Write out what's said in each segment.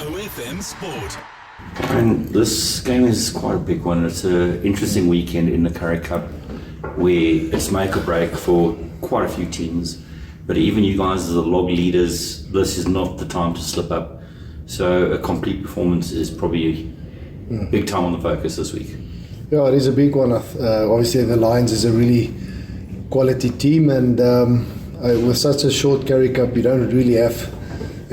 OFM Sport. And this game is quite a big one. It's an interesting weekend in the Currie Cup where it's make or break for quite a few teams. But even you guys as the log leaders, this is not the time to slip up. So a complete performance is probably big time on the focus this week. Yeah, it is a big one. Obviously the Lions is a really quality team, and with such a short Currie Cup you don't really have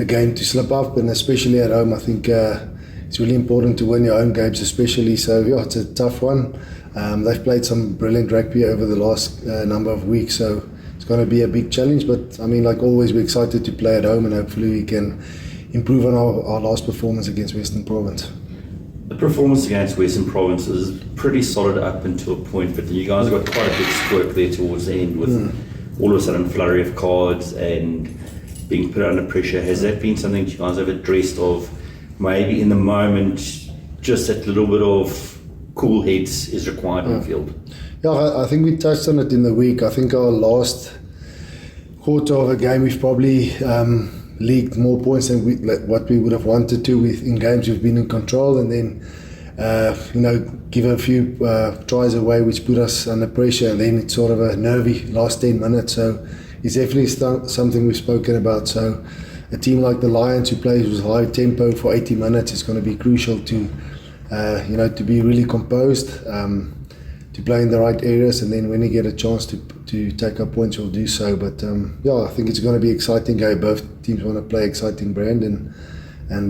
a game to slip up, and especially at home I think it's really important to win your home games especially. So yeah, it's a tough one. They've played some brilliant rugby over the last number of weeks, so it's going to be a big challenge, but I mean, like always, we're excited to play at home, and hopefully we can improve on our last performance against Western Province. The performance against Western Province is pretty solid up until a point, but you guys got quite a big squirk there towards the end with all of a sudden flurry of cards and being put under pressure. Has that been something that you guys have addressed of maybe in the moment, just that little bit of cool heads is required on the field? Yeah, I think we touched on it in the week. I think our last quarter of a game we've probably leaked more points than what we would have wanted to. In games we've been in control, and then give a few tries away which put us under pressure, and then it's sort of a nervy last 10 minutes. So it's definitely something we've spoken about. So a team like the Lions who plays with high tempo for 80 minutes is going to be crucial to to be really composed, to play in the right areas, and then when you get a chance to take up points, we'll do so. But I think it's going to be an exciting game. Both teams want to play exciting brand, and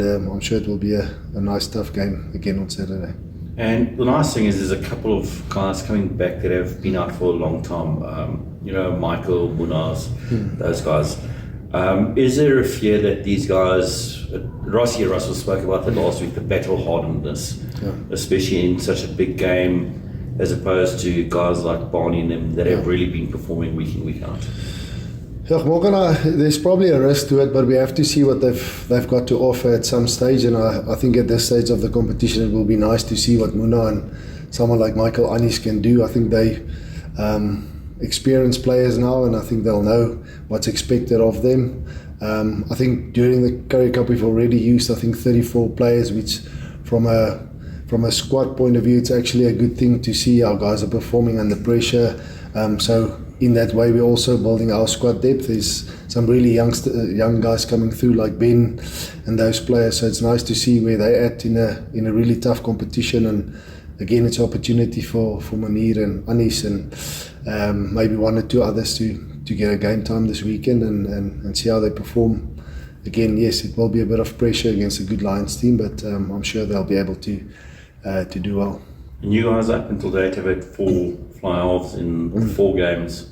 I'm sure it will be a nice tough game again on Saturday. And the nice thing is there's a couple of guys coming back that have been out for a long time. Michael, Munas, those guys. Is there a fear that these guys, Russell spoke about that last week, the battle hardenedness, especially in such a big game, as opposed to guys like Barney and them that have really been performing week in, week out? There's probably a risk to it, but we have to see what they've got to offer at some stage, and I think at this stage of the competition it will be nice to see what Muna and someone like Michael Annis can do. I think they experienced players now, and I think they'll know what's expected of them. I think during the Currie Cup we've already used 34 players, which from a squad point of view it's actually a good thing to see our guys are performing under pressure. So in that way we're also building our squad depth. There's some really young guys coming through like Ben and those players, so it's nice to see where they're at in a really tough competition. And again, it's an opportunity for Munir and Anis and maybe one or two others to get a game time this weekend and see how they perform. Again, yes, it will be a bit of pressure against a good Lions team, but I'm sure they'll be able to do well. And you guys up until date have had 4 fly-halves in 4 games.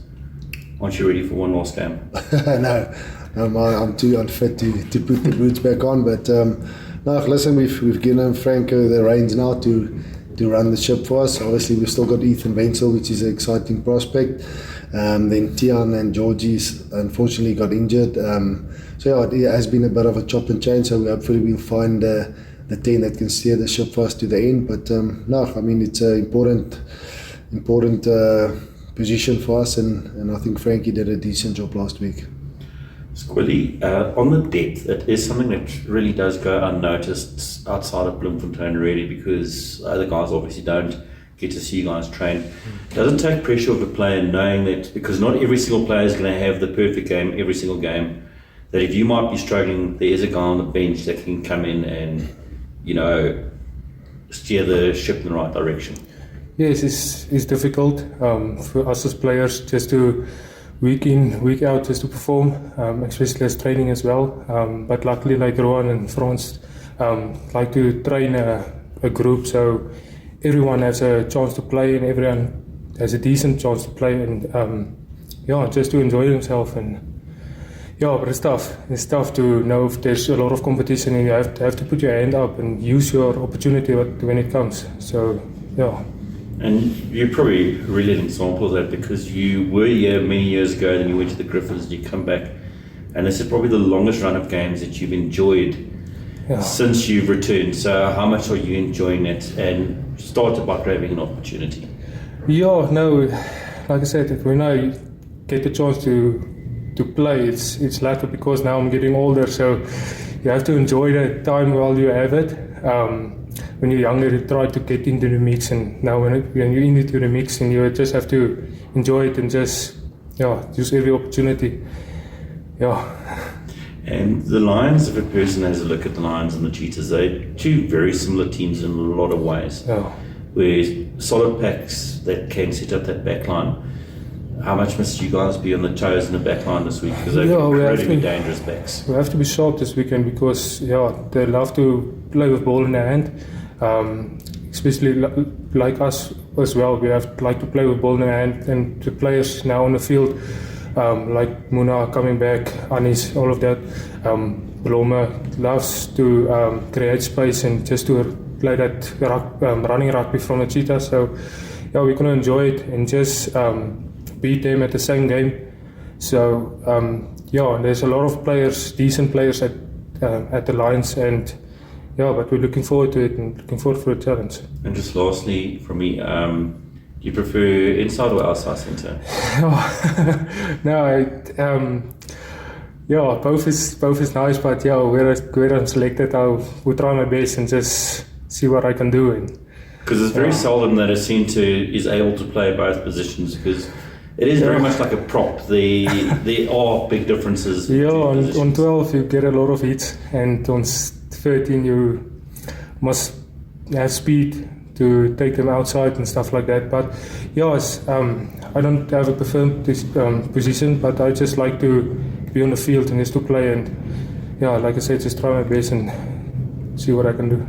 Aren't you ready for one last game? No, I'm too unfit to put the boots back on. But listen, we've given Franco the reins now to run the ship for us. Obviously, we've still got Ethan Wenzel, which is an exciting prospect. Then Tian and Georgie's unfortunately got injured. So it has been a bit of a chop and change. So hopefully we'll find the 10 that can steer the ship for us to the end. But it's an important position for us, and I think Frankie did a decent job last week. Squilly, on the depth, it is something that really does go unnoticed outside of Bloemfontein, really, because other guys obviously don't get to see you guys train. Does it take pressure off a player knowing that, because not every single player is going to have the perfect game every single game, that if you might be struggling, there is a guy on the bench that can come in and, steer the ship in the right direction? Yes, it's difficult for us as players just to week in, week out, just to perform, especially as training as well. But luckily, like Ruan and Frans, like to train a group, so everyone has a chance to play and everyone has a decent chance to play, and just to enjoy themselves. And but it's tough. It's tough to know if there's a lot of competition and you have to put your hand up and use your opportunity when it comes. So And you're probably really an example of that, because you were here many years ago, then you went to the Griffins, you come back, and this is probably the longest run of games that you've enjoyed since you've returned. So how much are you enjoying it, and started by grabbing an opportunity? Like I said, when I get the chance to play, it's later because now I'm getting older, so you have to enjoy the time while you have it. When you're younger, you try to get into the mix, and now when you're into the mix, and you just have to enjoy it and just use every opportunity. And the Lions, if a person has a look at the Lions and the Cheetahs, they're two very similar teams in a lot of ways. Where solid packs that can set up that back line. How much must you guys be on the toes in the back line this week? Because they're incredibly dangerous backs. We have to be sharp this weekend because they love to play with ball in their hand. Especially like us as well, we have like to play with ball in their hand, and the players now on the field, like Muna coming back, Anis, all of that. Blome loves to create space and just to play that running rugby from the Cheetahs. So we're going to enjoy it and just beat them at the same game. So there's a lot of players, decent players at the Lions, and but we're looking forward to it and looking forward for the challenge. And just lastly, for me, do you prefer inside or outside centre? Both is nice, but where I'm selected, I will try my best and just see what I can do. Because it's very seldom that a centre is able to play both positions, because it is very much like a prop. There are big differences. On 12 you get a lot of hits, and on 13 you must have speed to take them outside and stuff like that. But I don't have a preferred position, but I just like to be on the field and just to play, and like I said, just try my best and see what I can do.